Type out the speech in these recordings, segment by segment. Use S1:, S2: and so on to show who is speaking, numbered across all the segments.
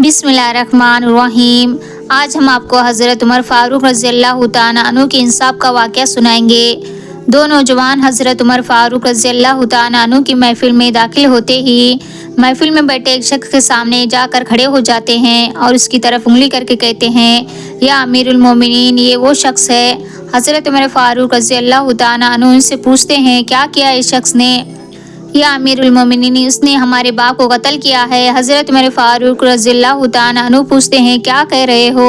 S1: بسم اللہ الرحمن الرحیم۔ آج ہم آپ کو حضرت عمر فاروق رضی اللہ تعالیٰ عنہ کے انصاف کا واقعہ سنائیں گے۔ دو نوجوان حضرت عمر فاروق رضی اللہ تعالیٰ عنہ کی محفل میں داخل ہوتے ہی محفل میں بیٹھے ایک شخص کے سامنے جا کر کھڑے ہو جاتے ہیں اور اس کی طرف انگلی کر کے کہتے ہیں، یا امیر المومنین، یہ وہ شخص ہے۔ حضرت عمر فاروق رضی اللہ تعالیٰ عنہ ان سے پوچھتے ہیں، کیا کیا اس شخص نے؟ یا امیر المومنین، اس نے ہمارے باپ کو قتل کیا ہے۔ حضرت عمر فاروق رضی اللہ تعالیٰ عنہ پوچھتے ہیں، کیا کہہ رہے ہو؟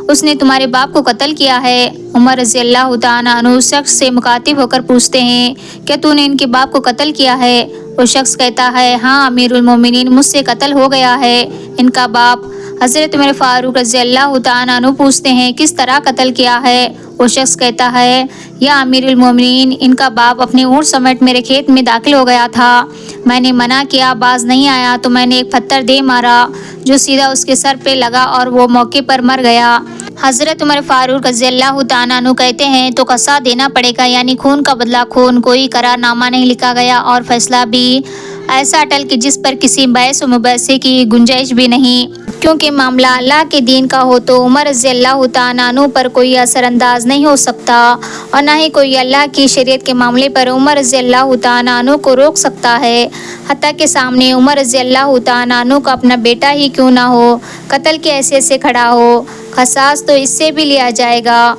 S1: اس نے تمہارے باپ کو قتل کیا ہے؟ عمر رضی اللہ تعالیٰ عنہ اس شخص سے مخاطب ہو کر پوچھتے ہیں، کیا تو نے ان کے باپ کو قتل کیا ہے؟ وہ شخص کہتا ہے، ہاں امیر المومنین، مجھ سے قتل ہو گیا ہے ان کا باپ۔ حضرت عمر فاروق رضی اللہ تعالیٰ عنہ پوچھتے ہیں، کس طرح قتل کیا ہے؟ وہ شخص کہتا ہے، یا امیر المومنین، ان کا باپ اپنے اونٹ سمیت میرے کھیت میں داخل ہو گیا تھا۔ میں نے منع کیا، باز نہیں آیا تو میں نے ایک پتھر دے مارا جو سیدھا اس کے سر پہ لگا اور وہ موقع پر مر گیا۔ حضرت عمر فاروق رضی اللہ تعالیٰ عنہ کہتے ہیں، تو قصاص دینا پڑے گا، یعنی خون کا بدلہ خون۔ کوئی قرار نامہ نہیں لکھا گیا اور فیصلہ بھی ایسا اٹل کہ جس پر کسی بحث و مباحثے کی گنجائش بھی نہیں۔ کیونکہ معاملہ اللہ کے دین کا ہو تو عمر رضی اللہ تعالیٰ عنہ پر کوئی اثر انداز نہیں ہو سکتا اور نہ ہی کوئی اللہ کی شریعت کے معاملے پر عمر رضی اللہ تعالیٰ عنہ کو روک سکتا ہے، حتیٰ کہ سامنے عمر رضی اللہ تعالیٰ عنہ کا اپنا بیٹا ہی کیوں نہ ہو، قتل کی حیثیت سے کھڑا ہو، قصاص تو اس سے بھی لیا جائے گا۔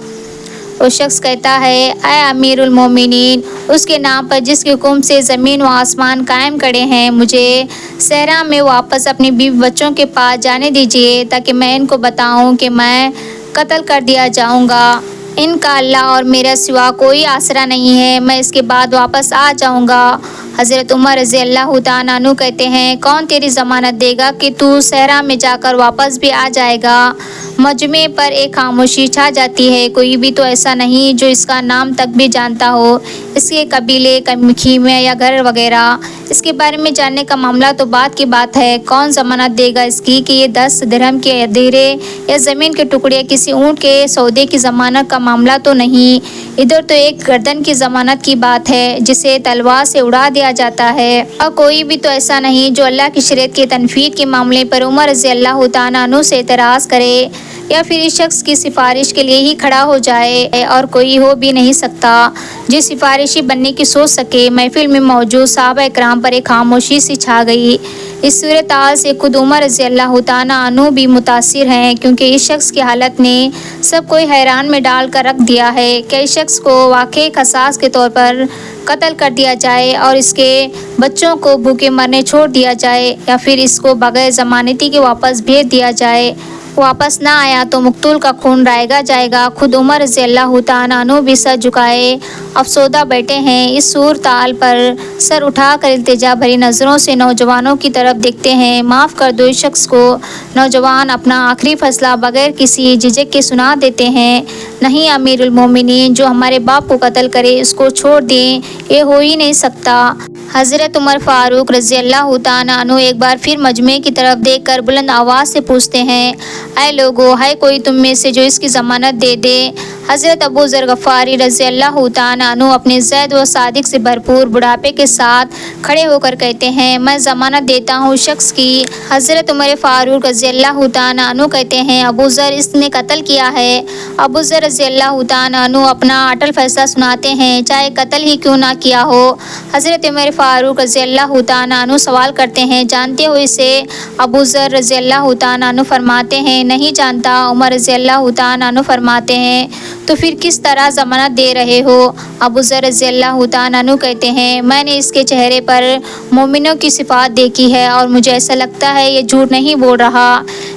S1: وہ شخص کہتا ہے، اے امیر المومنین، اس کے نام پر جس کے حکم سے زمین و آسمان قائم کھڑے ہیں، مجھے صحرا میں واپس اپنی بیوی بچوں کے پاس جانے دیجیے تاکہ میں ان کو بتاؤں کہ میں قتل کر دیا جاؤں گا۔ ان کا اللہ اور میرے سوا کوئی آسرا نہیں ہے، میں اس کے بعد واپس آ جاؤں گا۔ حضرت عمر رضی اللہ تعالیٰ عنہ کہتے ہیں، کون تیری ضمانت دے گا کہ تو صحرا میں جا کر واپس بھی آ جائے گا؟ مجمع پر ایک خاموشی چھا جاتی ہے۔ کوئی بھی تو ایسا نہیں جو اس کا نام تک بھی جانتا ہو، اس کے قبیلے، خیمے یا گھر وغیرہ۔ اس کے بارے میں جاننے کا معاملہ تو بعد کی بات ہے۔ کون ضمانت دے گا اس کی کہ یہ 10 درہم کے ادھیرے یا زمین کے ٹکڑے یا کسی اونٹ کے سودے کی ضمانت کا معاملہ تو نہیں۔ ادھر تو ایک گردن کی ضمانت کی بات ہے جسے تلوار سے اڑا دیا جاتا ہے۔ اور کوئی بھی تو ایسا نہیں جو اللہ کی شریعت کے تنفیذ کے معاملے پر عمر رضی اللہ تعالیٰ عنہ سے اعتراض کرے یا پھر اس شخص کی سفارش کے لیے ہی کھڑا ہو جائے، اور کوئی ہو بھی نہیں سکتا جو سفارشی بننے کی سوچ سکے۔ محفل میں موجود صحابہ اکرام پر ایک خاموشی سی چھا گئی۔ اس صورتحال سے خود عمر رضی اللہ تعالیٰ عنہ بھی متاثر ہیں، کیونکہ اس شخص کی حالت نے سب کو حیران میں ڈال کر رکھ دیا ہے کہ اس شخص کو واقعی قصاص کے طور پر قتل کر دیا جائے اور اس کے بچوں کو بھوکے مرنے چھوڑ دیا جائے، یا پھر اس کو بغیر ضمانتی کے واپس بھیج دیا جائے۔ واپس نہ آیا تو مقتول کا خون رائگا جائے گا۔ خود عمر رضی اللہ تعالیٰ عنہ بھی سر جھکائے افسردہ بیٹھے ہیں۔ اس صورتحال پر سر اٹھا کر التجا بھری نظروں سے نوجوانوں کی طرف دیکھتے ہیں۔ معاف کر دو اس شخص کو۔ نوجوان اپنا آخری فیصلہ بغیر کسی جھجک کے سنا دیتے ہیں، نہیں امیر المومنین، جو ہمارے باپ کو قتل کرے اس کو چھوڑ دیں، یہ ہو ہی نہیں سکتا۔ حضرت عمر فاروق رضی اللہ تعالیٰ عنہ ایک بار پھر مجمع کی طرف دیکھ کر بلند آواز سے پوچھتے ہیں، اے لوگو، ہے کوئی تم میں سے جو اس کی ضمانت دے دے؟ حضرت ابو ذر غفاری رضی اللہ تعالیٰ عنہ اپنے زہد و صدق سے بھرپور بڑھاپے کے ساتھ کھڑے ہو کر کہتے ہیں، میں ضمانت دیتا ہوں اس شخص کی۔ حضرت عمر فاروق رضی اللہ تعالیٰ عنہ کہتے ہیں، ابو ذر، اس نے قتل کیا ہے۔ ابو ذر رضی اللہ تعالیٰ عنہ اپنا اٹل فیصلہ سناتے ہیں، چاہے قتل ہی کیوں نہ کیا ہو۔ حضرت عمر فاروق رضی اللہ تعالیٰ عنہ سوال کرتے ہیں، جانتے ہو اسے؟ ابو ذر رضی اللہ تعالیٰ عنہ فرماتے ہیں، نہیں جانتا۔ عمر رضی اللہ تعالیٰ عنہ فرماتے ہیں، تو پھر کس طرح ضمانت دے رہے ہو؟ ابو ذر رضی اللہ تعالیٰ عنہ کہتے ہیں، میں نے اس کے چہرے پر مومنوں کی صفات دیکھی ہے اور مجھے ایسا لگتا ہے یہ جھوٹ نہیں بول رہا،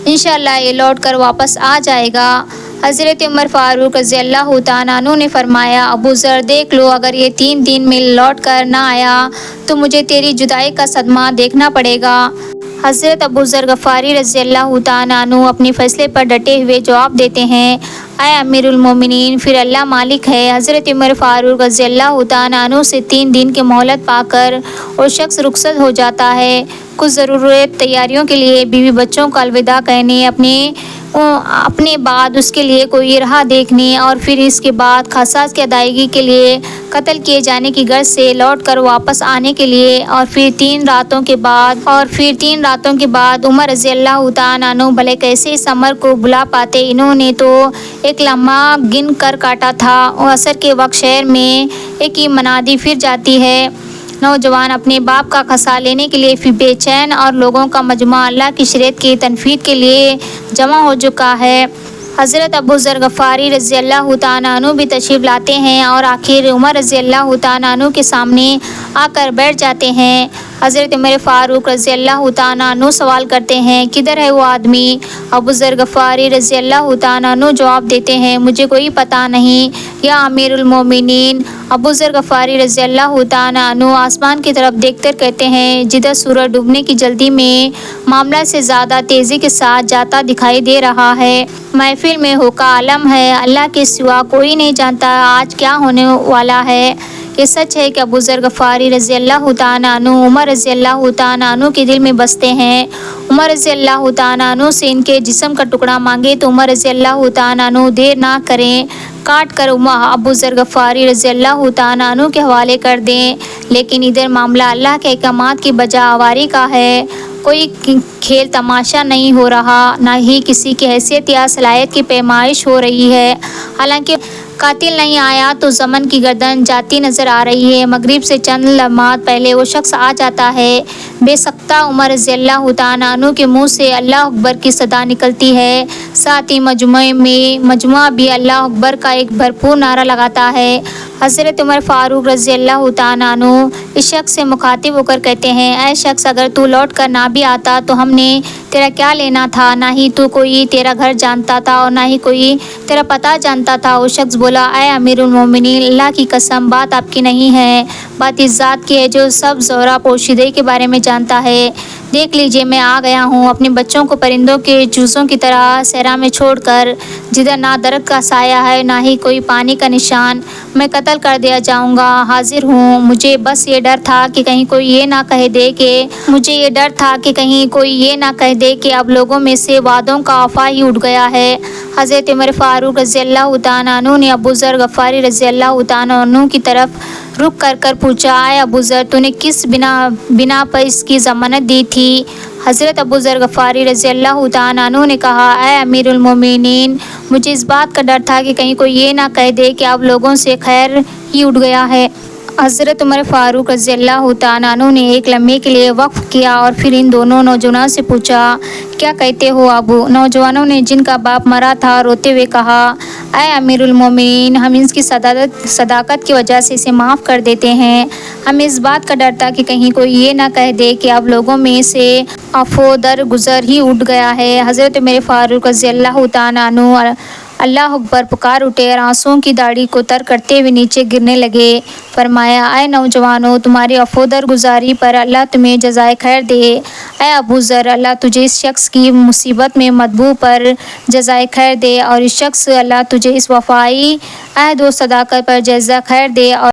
S1: انشاءاللہ یہ لوٹ کر واپس آ جائے گا۔ حضرت عمر فاروق رضی اللہ تعالیٰ عنہ نے فرمایا، ابو ذر، دیکھ لو، اگر یہ 3 دن میں لوٹ کر نہ آیا تو مجھے تیری جدائی کا صدمہ دیکھنا پڑے گا۔ حضرت ابو ذر غفاری رضی اللہ تعالیٰ عنہ اپنے فیصلے پر ڈٹے ہوئے جواب دیتے ہیں، اے امیر المومنین، پھر اللہ مالک ہے۔ حضرت عمر فاروق رضی اللہ تعالیٰ عنہ سے 3 دن کی مہلت پا کر وہ شخص رخصت ہو جاتا ہے، کچھ ضروری تیاریوں کے لیے، بیوی بچوں کو الوداع کہنے، اپنے بعد اس کے لیے کوئی راہ دیکھنے، اور پھر اس کے بعد قصاص کی ادائیگی کے لیے قتل کیے جانے کی غرض سے لوٹ کر واپس آنے کے لیے، اور پھر تین راتوں کے بعد عمر رضی اللہ تعالیٰ عنہ بھلے کیسے اس عمر کو بھلا پاتے، انہوں نے تو ایک لمحہ گن کر کاٹا تھا۔ عصر کے وقت شہر میں ایک ہی منادی پھر جاتی ہے، نوجوان اپنے باپ کا خصا لینے کے لیے پھر بے چین، اور لوگوں کا مجمع اللہ کی شریعت کی تنفیذ کے لیے جمع ہو چکا ہے۔ حضرت ابو ذر غفاری رضی اللہ تعالیٰ عنہ بھی تشریف لاتے ہیں اور آخر عمر رضی اللہ تعالیٰ عنہ کے سامنے آ کر بیٹھ جاتے ہیں۔ حضرت عمر فاروق رضی اللہ تعالیٰ عنہ سوال کرتے ہیں، کدھر ہے وہ آدمی؟ ابو ذر غفاری رضی اللہ تعالیٰ عنہ جواب دیتے ہیں، مجھے کوئی پتہ نہیں یا امیر المومنین۔ ابو ذر غفاری رضی اللہ تعالیٰ عنہ آسمان کی طرف دیکھ کر کہتے ہیں، جدھر سورج ڈوبنے کی جلدی میں معاملہ سے زیادہ تیزی کے ساتھ جاتا دکھائی دے رہا ہے۔ محفل میں ہو کا عالم ہے، اللہ کے سوا کوئی نہیں جانتا آج کیا ہونے والا ہے۔ یہ سچ ہے کہ ابو ذر غفاری رضی اللہ تعالیٰ عنہ عمر رضی اللہ تعالیٰ عنہ کے دل میں بستے ہیں۔ عمر رضی اللہ تعالیٰ عنہ سے ان کے جسم کا ٹکڑا مانگے تو عمر رضی اللہ تعالیٰ عنہ دیر نہ کریں، کاٹ کر ابو ذر غفاری رضی اللہ تعالیٰ عنہ کے حوالے کر دیں۔ لیکن ادھر معاملہ اللہ کے احکامات کی بجا آوری کا ہے، کوئی کھیل تماشا نہیں ہو رہا، نہ ہی کسی کی حیثیت یا صلاحیت کی پیمائش ہو رہی ہے۔ حالانکہ قاتل نہیں آیا تو ضامن کی گردن جاتی نظر آ رہی ہے۔ مغرب سے چند لمحات پہلے وہ شخص آ جاتا ہے، بے سختہ عمر رضی اللہ تعالیٰ عنہ کے منہ سے اللہ اکبر کی صدا نکلتی ہے، ساتھ ہی مجموعہ بھی اللہ اکبر کا ایک بھرپور نعرہ لگاتا ہے۔ حضرت عمر فاروق رضی اللہ تعالیٰ عنہ اس شخص سے مخاطب ہو کر کہتے ہیں، اے شخص، اگر تو لوٹ کر نہ بھی آتا تو ہم نے تیرا کیا لینا تھا؟ نہ ہی تو کوئی تیرا گھر جانتا تھا اور نہ ہی کوئی تیرا پتہ جانتا تھا۔ وہ شخص بولا، اے امیر المومنین، اللہ کی قسم، بات آپ کی نہیں ہے، بات اس ذات کی ہے جو سب زہرا پوشیدگی کے بارے میں جانتا ہے۔ دیکھ لیجئے، میں آ گیا ہوں اپنے بچوں کو پرندوں کے جوزوں کی طرح صحرا میں چھوڑ کر، جدھر نہ درخت کا سایہ ہے نہ ہی کوئی پانی کا نشان، میں قتل کر دیا جاؤں گا، حاضر ہوں۔ مجھے بس یہ ڈر تھا کہ کہیں کوئی یہ نہ کہہ دے کہ اب لوگوں میں سے وعدوں کا وفا ہی اٹھ گیا ہے۔ حضرت عمر فاروق رضی اللہ تعالیٰ عنہ نے ابو ذر غفاری رضی اللہ تعالیٰ عنہ کی طرف رخ کر پوچھا، اے ابو ذر، تو نے کس بنا پر اس کی ضمانت دی تھی؟ حضرت ابو ذر غفاری رضی اللہ تعالیٰ عنہ نے کہا، اے امیر المومنین، مجھے اس بات کا ڈر تھا کہ کہیں کوئی یہ نہ کہہ دے کہ اب لوگوں سے خیر ہی اٹھ گیا ہے۔ حضرت عمر فاروق رضی اللہ تعالیٰ عنہ نے ایک لمحے کے لیے وقف کیا اور پھر ان دونوں نوجوانوں سے پوچھا، کیا کہتے ہو ابو؟ نوجوانوں نے جن کا باپ مرا تھا روتے ہوئے کہا، اے امیر المومنین، ہم اس کی صداقت کی وجہ سے اسے معاف کر دیتے ہیں، ہمیں اس بات کا ڈر تھا کہ کہیں کوئی یہ نہ کہہ دے کہ اب لوگوں میں سے عفو درگزر ہی اٹھ گیا ہے۔ حضرت عمر فاروق رضی اللہ تعالیٰ عنہ اللہ اکبر پکار اٹھے اور آنسوؤں کی داڑھی کو تر کرتے ہوئے نیچے گرنے لگے۔ فرمایا، اے نوجوانوں، تمہاری عفو درگزاری پر اللہ تمہیں جزائے خیر دے۔ اے ابو ذر، اللہ تجھے اس شخص کی مصیبت میں مدبو پر جزائے خیر دے، اور اس شخص اللہ تجھے اس وفائی عہد و صداقت پر جزائے خیر دے، اور